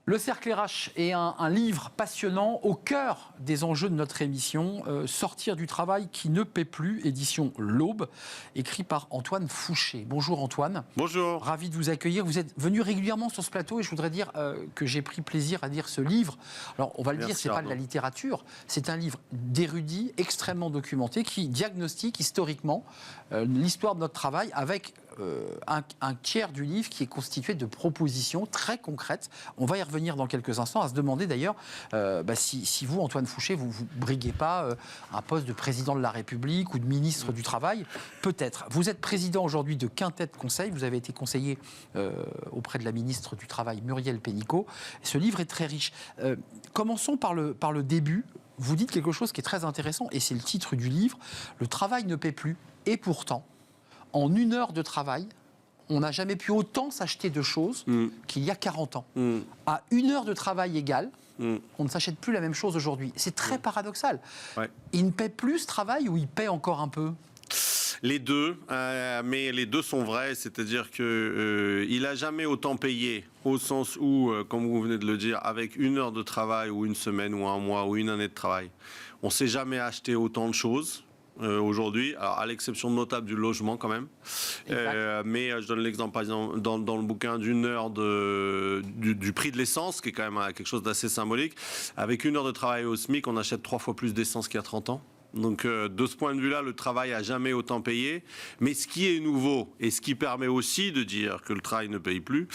Le Cercle RH est un livre passionnant au cœur des enjeux de notre émission. Sortir du travail qui ne paie plus, édition L'Aube, écrit par Antoine Fouché. Bonjour Antoine. Bonjour. Ravi de vous accueillir. Vous êtes venu régulièrement sur ce plateau et je voudrais dire que j'ai pris plaisir à lire ce livre. Alors on va le dire, c'est pas de la littérature, c'est un livre d'érudit extrêmement documenté qui diagnostique historiquement l'histoire de notre travail avec un tiers du livre qui est constitué de propositions très concrètes. On va y revenir dans quelques instants, à se demander d'ailleurs si vous, Antoine Fouché, vous ne briguez pas un poste de président de la République ou de ministre du Travail. Peut-être. Vous êtes président aujourd'hui de Quintet Conseil, vous avez été conseiller auprès de la ministre du Travail, Muriel Pénicaud. Ce livre est très riche. Commençons par le début. Vous dites quelque chose qui est très intéressant, et c'est le titre du livre. Le travail ne paie plus, et pourtant, en 1 heure de travail, on n'a jamais pu autant s'acheter de choses qu'il y a 40 ans. À 1 heure de travail égale, on ne s'achète plus la même chose aujourd'hui. C'est très paradoxal. Ouais. Il ne paie plus ce travail ou il paie encore un peu ? Les deux, mais les deux sont vrais, c'est-à-dire qu'il n'a jamais autant payé, au sens où, comme vous venez de le dire, avec 1 heure de travail ou 1 semaine ou 1 mois ou 1 année de travail, on ne s'est jamais acheté autant de choses. Aujourd'hui, alors à l'exception notable du logement quand même, mais je donne l'exemple par exemple dans le bouquin d'1 heure du prix de l'essence, qui est quand même quelque chose d'assez symbolique. Avec 1 heure de travail au SMIC, on achète 3 fois plus d'essence qu'il y a 30 ans. Donc de ce point de vue-là, le travail n'a jamais autant payé. Mais ce qui est nouveau, et ce qui permet aussi de dire que le travail ne paye plus,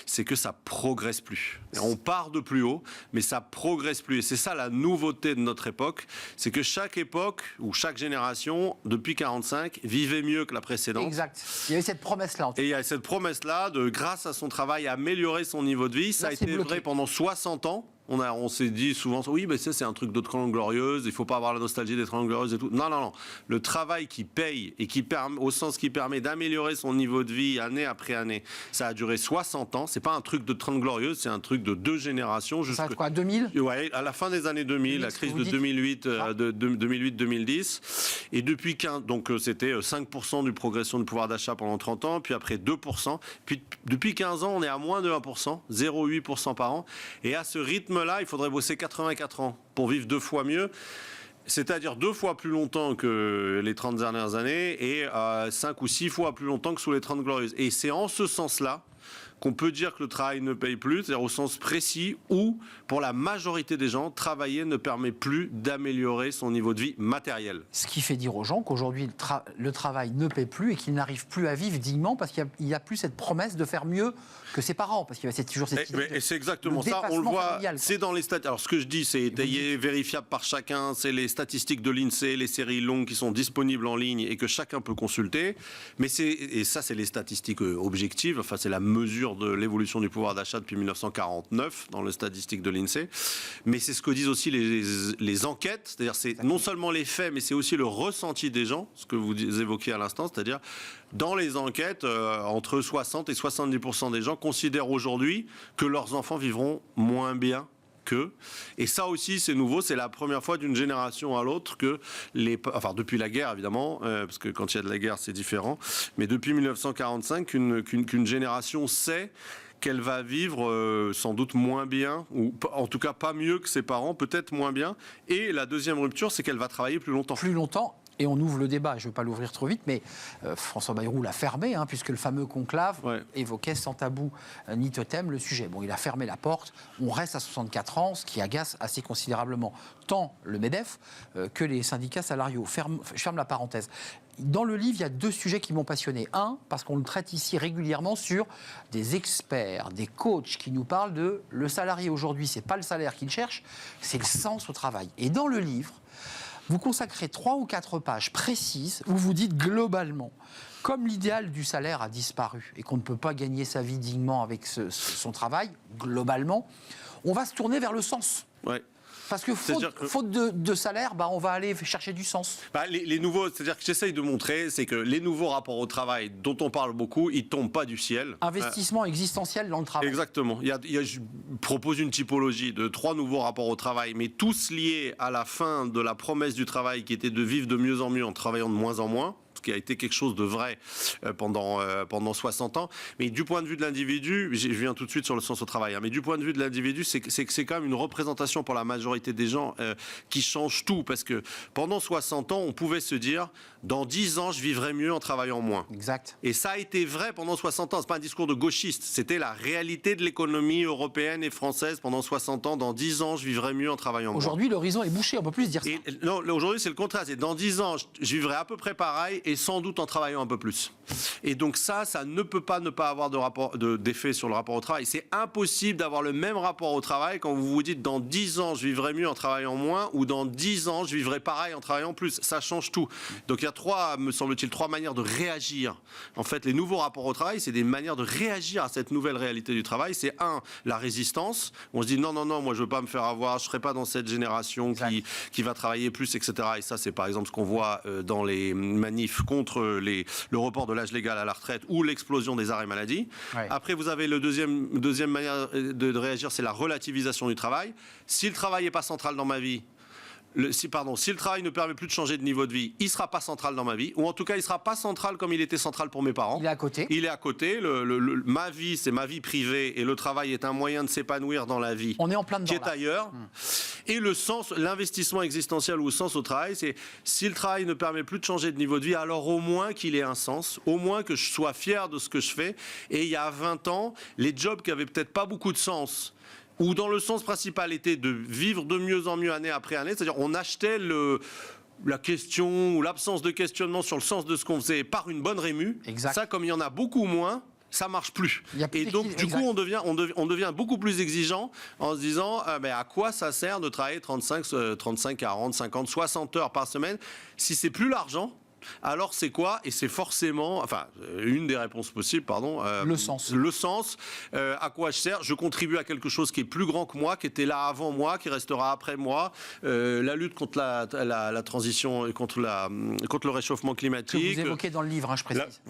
c'est que ça progresse plus. Et on part de plus haut, mais ça progresse plus. Et c'est ça la nouveauté de notre époque, c'est que chaque époque, ou chaque génération, depuis 1945, vivait mieux que la précédente. Exact. Il y avait cette promesse-là. Et il y a cette promesse-là de, grâce à son travail, améliorer son niveau de vie. Ça a été vrai pendant 60 ans. On s'est dit souvent, oui, mais ça c'est un truc de 30 glorieuses, il ne faut pas avoir la nostalgie des 30 glorieuses et tout. Non, non, non. Le travail qui paye et qui permet, au sens qui permet d'améliorer son niveau de vie année après année, ça a duré 60 ans. C'est pas un truc de 30 glorieuses, c'est un truc de 2 générations. Ça quoi, 2000 ? Ouais, à la fin des années 2000, la crise de 2008-2010. Et depuis 15, donc c'était 5% de progression du pouvoir d'achat pendant 30 ans, puis après 2%. Puis depuis 15 ans, on est à moins de 1%, 0,8% par an. Et à ce rythme-là, il faudrait bosser 84 ans pour vivre 2 fois mieux. C'est-à-dire 2 fois plus longtemps que les 30 dernières années et 5 ou 6 fois plus longtemps que sous les 30 glorieuses. Et c'est en ce sens-là qu'on peut dire que le travail ne paye plus, c'est-à-dire au sens précis où, pour la majorité des gens, travailler ne permet plus d'améliorer son niveau de vie matériel. Ce qui fait dire aux gens qu'aujourd'hui, le travail ne paye plus et qu'ils n'arrivent plus à vivre dignement parce qu'il n'y a plus cette promesse de faire mieux que ses parents. Parce qu'il y a toujours cette idée et c'est exactement ça, on le voit, familial, c'est dans les statistiques. Alors ce que je dis, c'est étayé, vérifiable par chacun, c'est les statistiques de l'INSEE, les séries longues qui sont disponibles en ligne et que chacun peut consulter. Mais ça, c'est les statistiques objectives, enfin c'est la mesure de l'évolution du pouvoir d'achat depuis 1949 dans les statistiques de l'INSEE. Mais c'est ce que disent aussi les enquêtes, c'est-à-dire c'est non seulement les faits, mais c'est aussi le ressenti des gens, ce que vous évoquiez à l'instant, c'est-à-dire dans les enquêtes, entre 60 et 70% des gens considèrent aujourd'hui que leurs enfants vivront moins bien qu'eux. Et ça aussi, c'est nouveau. C'est la première fois d'une génération à l'autre que enfin, depuis la guerre, évidemment, parce que quand il y a de la guerre, c'est différent. Mais depuis 1945, qu'une génération sait qu'elle va vivre sans doute moins bien, ou en tout cas pas mieux que ses parents, peut-être moins bien. Et la deuxième rupture, c'est qu'elle va travailler plus longtemps. Plus longtemps. Et on ouvre le débat, je ne veux pas l'ouvrir trop vite, mais François Bayrou l'a fermé, puisque le fameux conclave évoquait sans tabou ni totem le sujet. Bon, il a fermé la porte, on reste à 64 ans, ce qui agace assez considérablement tant le MEDEF que les syndicats salariaux. Je ferme la parenthèse. Dans le livre, il y a 2 sujets qui m'ont passionné. Un, parce qu'on le traite ici régulièrement sur des experts, des coachs qui nous parlent de le salarié aujourd'hui, c'est pas le salaire qu'il cherche, c'est le sens au travail. Et dans le livre, vous consacrez 3 ou 4 pages précises où vous dites globalement, comme l'idéal du salaire a disparu et qu'on ne peut pas gagner sa vie dignement avec son travail, globalement, on va se tourner vers le sens. Ouais. Parce que faute de salaire, on va aller chercher du sens. Les nouveaux, c'est-à-dire que j'essaye de montrer, c'est que les nouveaux rapports au travail dont on parle beaucoup, ils ne tombent pas du ciel. Investissement existentiel dans le travail. Exactement. Je propose une typologie de 3 nouveaux rapports au travail, mais tous liés à la fin de la promesse du travail qui était de vivre de mieux en mieux en travaillant de moins en moins. qui a été quelque chose de vrai pendant 60 ans. Mais du point de vue de l'individu, je viens tout de suite sur le sens au travail, hein, mais du point de vue de l'individu, c'est quand même une représentation pour la majorité des gens qui change tout. Parce que pendant 60 ans, on pouvait se dire, dans 10 ans, je vivrai mieux en travaillant moins. Exact. Et ça a été vrai pendant 60 ans. C'est pas un discours de gauchiste. C'était la réalité de l'économie européenne et française pendant 60 ans. Dans 10 ans, je vivrai mieux en travaillant moins. Aujourd'hui, l'horizon est bouché. On peut plus se dire ça. Non, aujourd'hui, c'est le contraire. C'est dans 10 ans, je vivrai à peu près pareil et sans doute en travaillant un peu plus. Et donc ça ne peut pas ne pas avoir d'effet sur le rapport au travail. C'est impossible d'avoir le même rapport au travail quand vous vous dites dans 10 ans, je vivrai mieux en travaillant moins ou dans 10 ans, je vivrai pareil en travaillant plus. Ça change tout. Donc il y a me semble-t-il, trois manières de réagir. En fait, les nouveaux rapports au travail, c'est des manières de réagir à cette nouvelle réalité du travail. C'est la résistance. On se dit non, moi je veux pas me faire avoir, je serai pas dans cette génération qui va travailler plus, etc. Et ça, c'est par exemple ce qu'on voit dans les manifs contre le report de l'âge légal à la retraite ou l'explosion des arrêts maladie. Ouais. Après, vous avez le deuxième manière de réagir, c'est la relativisation du travail. Si le travail n'est pas central dans ma vie, si le travail ne permet plus de changer de niveau de vie, il ne sera pas central dans ma vie, ou en tout cas il ne sera pas central comme il était central pour mes parents. Il est à côté. Il est à côté. Ma vie, c'est ma vie privée, et le travail est un moyen de s'épanouir dans la vie. On est en plein dedans, qui est ailleurs. Et le sens, l'investissement existentiel ou le sens au travail, c'est si le travail ne permet plus de changer de niveau de vie, alors au moins qu'il ait un sens, au moins que je sois fier de ce que je fais. Et il y a 20 ans, les jobs qui avaient peut-être pas beaucoup de sens, où dans le sens principal était de vivre de mieux en mieux année après année, c'est-à-dire on achetait la question ou l'absence de questionnement sur le sens de ce qu'on faisait par une bonne rému. Exact. Ça, comme il y en a beaucoup moins, ça marche plus. Et donc, du coup, on devient beaucoup plus exigeant en se disant à quoi ça sert de travailler 35, 40, 50, 60 heures par semaine si c'est plus l'argent. Alors c'est quoi? Et c'est forcément, une des réponses possibles, le sens. Le sens. À quoi je sers? Je contribue à quelque chose qui est plus grand que moi, qui était là avant moi, qui restera après moi. La lutte contre la transition, contre le réchauffement climatique. Que vous évoquez dans le livre, je précise.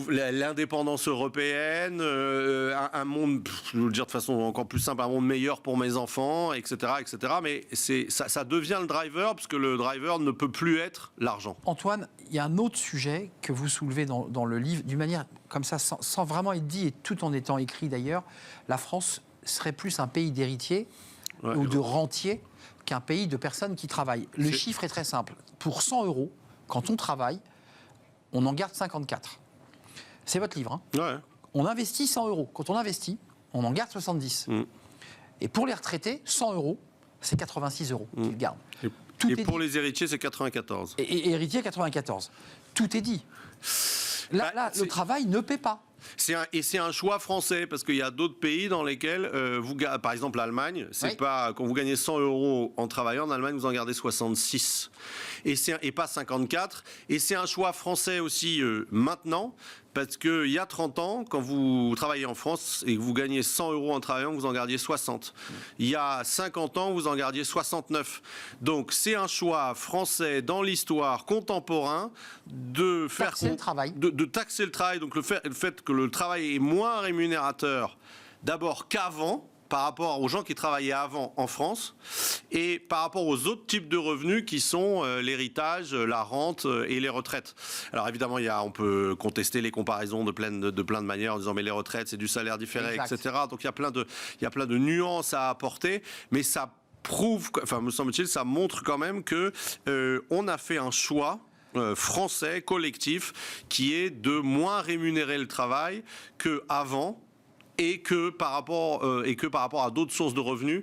L'indépendance européenne, un monde, je veux le dire de façon encore plus simple, un monde meilleur pour mes enfants, etc., etc. Mais ça devient le driver, parce que le driver ne peut plus être l'argent. Antoine, il y a un autre sujet que vous soulevez dans le livre, d'une manière comme ça, sans vraiment être dit, et tout en étant écrit d'ailleurs. La France serait plus un pays d'héritiers ou de rentiers qu'un pays de personnes qui travaillent. Le chiffre est très simple. Pour 100 €, quand on travaille, on en garde 54. C'est votre livre. On investit 100 €. Quand on investit, on en garde 70. Et pour les retraités, 100 €, c'est 86 € qu'ils gardent. Et pour les héritiers, c'est 94. Et héritiers, 94. Tout est dit. Là, le travail ne paie pas. C'est un choix français, parce qu'il y a d'autres pays dans lesquels, par exemple l'Allemagne, pas quand vous gagnez 100 € en travaillant, en Allemagne, vous en gardez 66. Et pas 54. Et c'est un choix français aussi maintenant, parce qu'il y a 30 ans, quand vous travaillez en France et que vous gagnez 100 € en travaillant, vous en gardiez 60. Il y a 50 ans, vous en gardiez 69. Donc c'est un choix français dans l'histoire contemporain de faire taxer le travail. De taxer le travail. Donc le fait que le travail est moins rémunérateur d'abord qu'avant, par rapport aux gens qui travaillaient avant en France, et par rapport aux autres types de revenus qui sont l'héritage, la rente et les retraites. Alors évidemment, on peut contester les comparaisons de plein de manières en disant mais les retraites c'est du salaire différé, etc. Donc il y a plein de nuances à apporter, mais ça prouve, me semble-t-il, ça montre quand même que on a fait un choix français collectif qui est de moins rémunérer le travail qu'avant. Et que par rapport à d'autres sources de revenus.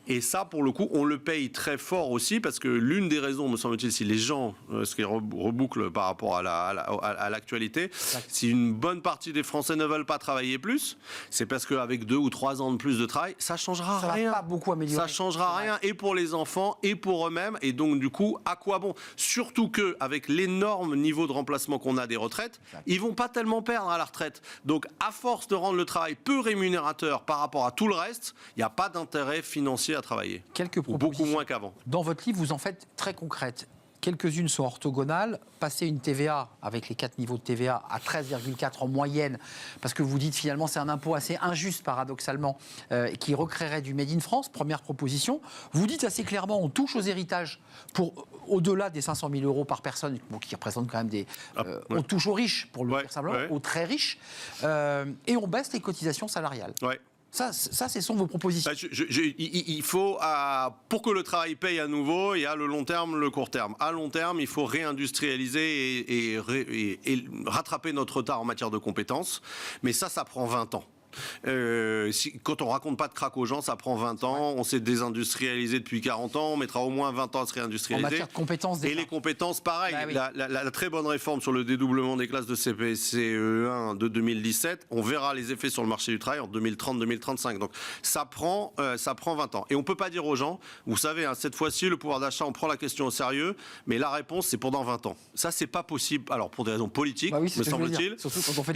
Et ça, pour le coup, on le paye très fort aussi, parce que l'une des raisons, me semble-t-il, si les gens, ce qui reboucle par rapport à l'actualité, si une bonne partie des Français ne veulent pas travailler plus, c'est parce qu'avec 2 ou 3 ans de plus de travail, ça changera rien. Ça va pas beaucoup améliorer. Ça changera rien, et pour les enfants, et pour eux-mêmes. Et donc, du coup, à quoi bon? Surtout qu'avec l'énorme niveau de remplacement qu'on a des retraites, ils vont pas tellement perdre à la retraite. Donc, à force de rendre le travail peu rémunérateur par rapport à tout le reste, il n'y a pas d'intérêt financier à travailler. Quelques propositions. Beaucoup moins qu'avant. Dans votre livre, vous en faites très concrètes. quelques-unes sont orthogonales. Passer une TVA avec les 4 niveaux de TVA à 13,4 en moyenne, parce que vous dites finalement c'est un impôt assez injuste paradoxalement, qui recréerait du Made in France, première proposition. Vous dites assez clairement on touche aux héritages pour au-delà des 500 000 euros par personne, qui représentent quand même on touche aux riches, pour le dire simplement, aux très riches, et on baisse les cotisations salariales. Ça, ce sont vos propositions. Il faut, pour que le travail paye à nouveau, il y a le long terme, le court terme. À long terme, il faut réindustrialiser et rattraper notre retard en matière de compétences. Mais ça prend 20 ans. Quand on raconte pas de crack aux gens, ça prend 20 ans. On s'est désindustrialisé depuis 40 ans. On mettra au moins 20 ans à se réindustrialiser. En matière de compétences et les compétences, pareil. La très bonne réforme sur le dédoublement des classes de CPCE1 de 2017, on verra les effets sur le marché du travail en 2030-2035. Donc ça prend 20 ans. Et on peut pas dire aux gens, vous savez, cette fois-ci, le pouvoir d'achat, on prend la question au sérieux, mais la réponse, c'est pendant 20 ans. Ça, c'est pas possible. Alors, pour des raisons politiques, me semble-t-il.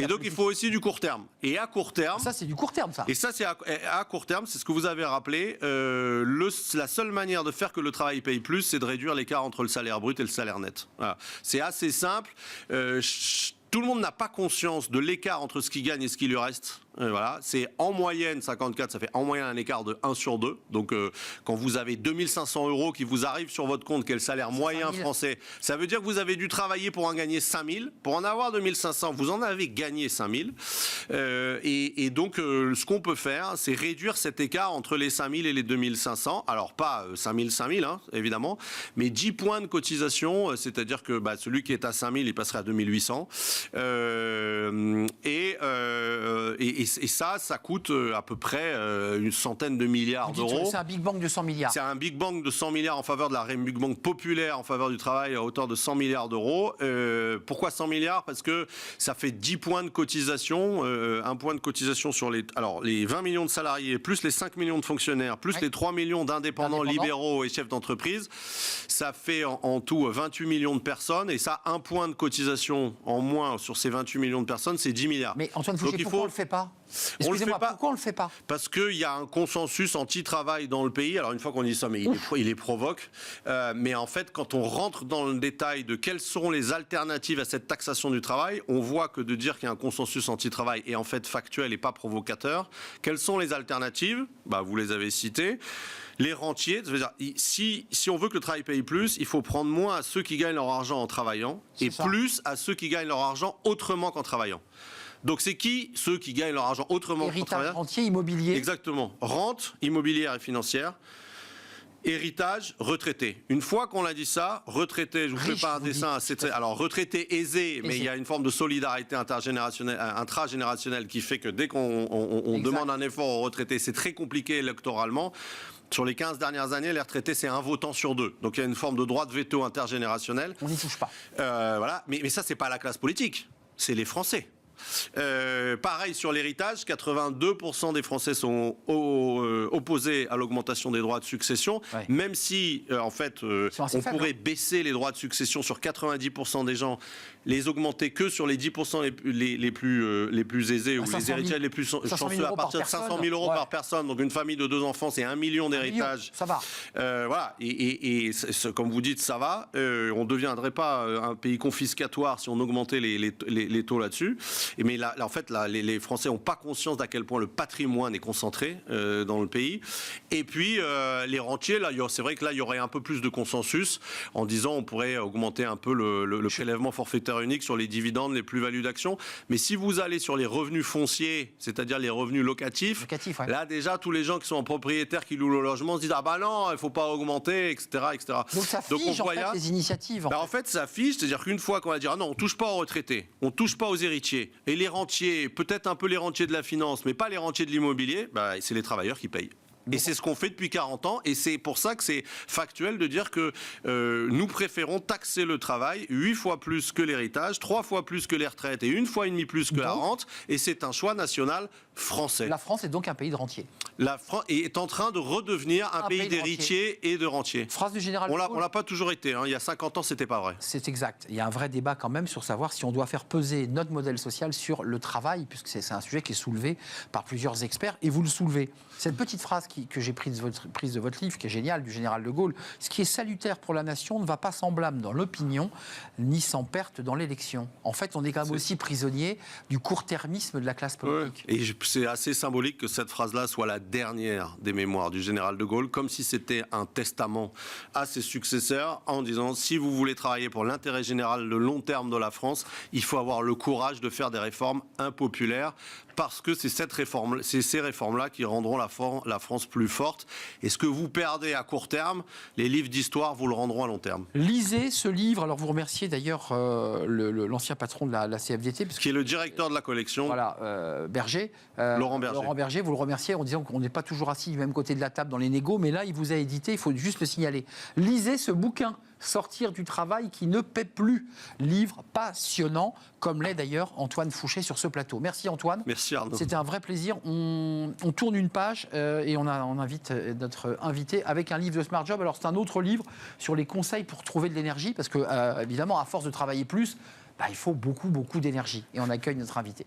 Et donc, il faut aussi du court terme. Et à court terme, ça, c'est du court terme, ça. Et ça, c'est à court terme, c'est ce que vous avez rappelé. La seule manière de faire que le travail paye plus, c'est de réduire l'écart entre le salaire brut et le salaire net. Voilà. C'est assez simple. Tout le monde n'a pas conscience de l'écart entre ce qu'il gagne et ce qui lui reste. Voilà, c'est en moyenne 54, ça fait en moyenne un écart de 1 sur 2. Donc quand vous avez 2500 euros qui vous arrivent sur votre compte, qui est le salaire moyen français, ça veut dire que vous avez dû travailler pour en gagner 5000. Pour en avoir 2500, vous en avez gagné 5000. Et donc ce qu'on peut faire, c'est réduire cet écart entre les 5000 et les 2500. Alors pas 5000, hein, évidemment, mais 10 points de cotisation, c'est-à-dire que celui qui est à 5000, il passerait à 2800. Et ça coûte à peu près une centaine de milliards d'euros. C'est un Big Bang de 100 milliards. C'est un Big Bang de 100 milliards en faveur de la Big Bang populaire, en faveur du travail à hauteur de 100 milliards d'euros. Pourquoi 100 milliards ? Parce que ça fait 10 points de cotisation, un point de cotisation sur les 20 millions de salariés, plus les 5 millions de fonctionnaires, plus les 3 millions d'indépendants libéraux et chefs d'entreprise. Ça fait en tout 28 millions de personnes. Et ça, un point de cotisation en moins sur ces 28 millions de personnes, c'est 10 milliards. Mais Antoine Fouché, pourquoi on ne le fait pas ? Excusez-moi, pourquoi on ne le fait pas ? Parce qu'il y a un consensus anti-travail dans le pays. Alors une fois qu'on dit ça, mais il les provoque. Mais en fait, quand on rentre dans le détail de quelles seront les alternatives à cette taxation du travail, on voit que de dire qu'il y a un consensus anti-travail est en fait factuel et pas provocateur. Quelles sont les alternatives ? Vous les avez citées. Les rentiers, ça veut dire, si on veut que le travail paye plus, il faut prendre moins à ceux qui gagnent leur argent en travaillant et plus à ceux qui gagnent leur argent autrement qu'en travaillant. Donc c'est qui ceux qui gagnent leur argent autrement qu'en travaillant ? Héritage, rentier, immobilier. Exactement. Rente, immobilière et financière. Héritage, retraité. Une fois qu'on a dit ça, retraité, je vous fais pas un dessin. Alors retraité aisé, mais il y a une forme de solidarité intragénérationnelle qui fait que dès qu'on demande un effort aux retraités, c'est très compliqué électoralement. Sur les 15 dernières années, les retraités, c'est un votant sur 2. Donc il y a une forme de droit de veto intergénérationnel. On n'y touche pas. Voilà. Mais ça, c'est pas la classe politique, c'est les Français. Pareil sur l'héritage, 82% des Français sont opposés à l'augmentation des droits de succession, même si en fait on pourrait baisser les droits de succession sur 90% des gens, les augmenter que sur les 10% les plus aisés ou les héritiers les plus chanceux à partir de 500 000 euros par personne. Donc une famille de 2 enfants, c'est 1 million d'héritages. Ça va. Voilà. Et comme vous dites, ça va. On ne deviendrait pas un pays confiscatoire si on augmentait les taux là-dessus. Mais là, en fait, les Français n'ont pas conscience d'à quel point le patrimoine est concentré dans le pays. Et puis, les rentiers, là, c'est vrai que là, il y aurait un peu plus de consensus en disant on pourrait augmenter un peu le prélèvement forfaitaire unique sur les dividendes, les plus-values d'actions. Mais si vous allez sur les revenus fonciers, c'est-à-dire les revenus locatifs, là, déjà, tous les gens qui sont propriétaires, qui louent le logement, se disent « Ah bah non, il ne faut pas augmenter, etc. etc. » Donc ça fige, en fait, les initiatives. En fait, ça fige, c'est-à-dire qu'une fois qu'on va dire « Ah non, on ne touche pas aux retraités, on ne touche pas aux héritiers. » Et les rentiers, peut-être un peu les rentiers de la finance, mais pas les rentiers de l'immobilier, c'est les travailleurs qui payent. Et c'est ce qu'on fait depuis 40 ans, et c'est pour ça que c'est factuel de dire que nous préférons taxer le travail 8 fois plus que l'héritage, 3 fois plus que les retraites et 1,5 fois plus que la rente, et c'est un choix national français. La France est donc un pays de rentiers. La France est en train de redevenir un pays d'héritiers et de rentiers. Phrase du général de Gaulle. On l'a pas toujours été. Il y a 50 ans, c'était pas vrai. C'est exact. Il y a un vrai débat quand même sur savoir si on doit faire peser notre modèle social sur le travail, puisque c'est un sujet qui est soulevé par plusieurs experts, et vous le soulevez. Cette petite phrase que j'ai prise de votre livre, qui est géniale, du général de Gaulle, ce qui est salutaire pour la nation ne va pas sans blâme dans l'opinion, ni sans perte dans l'élection. En fait, on est quand même aussi prisonnier du court-termisme de la classe politique. Ouais. Et c'est assez symbolique que cette phrase-là soit la dernière des mémoires du général de Gaulle, comme si c'était un testament à ses successeurs, en disant si vous voulez travailler pour l'intérêt général, le long terme de la France, il faut avoir le courage de faire des réformes impopulaires, parce que c'est ces réformes-là qui rendront la France plus forte. Et ce que vous perdez à court terme, les livres d'histoire vous le rendront à long terme. Lisez ce livre. Alors vous remerciez d'ailleurs l'ancien patron de la CFDT. Qui est le directeur de la collection. Voilà, Berger. Laurent Berger. Laurent Berger, vous le remerciez en disant qu'on n'est pas toujours assis du même côté de la table dans les négos, mais là, il vous a édité, il faut juste le signaler. Lisez ce bouquin, Sortir du travail qui ne paie plus. Livre passionnant, comme l'est d'ailleurs Antoine Fouché sur ce plateau. Merci Antoine. Merci Arnaud. C'était un vrai plaisir. On tourne une page et on invite notre invité avec un livre de Smart Job. Alors c'est un autre livre sur les conseils pour trouver de l'énergie, parce que évidemment, à force de travailler plus, il faut beaucoup d'énergie. Et on accueille notre invité.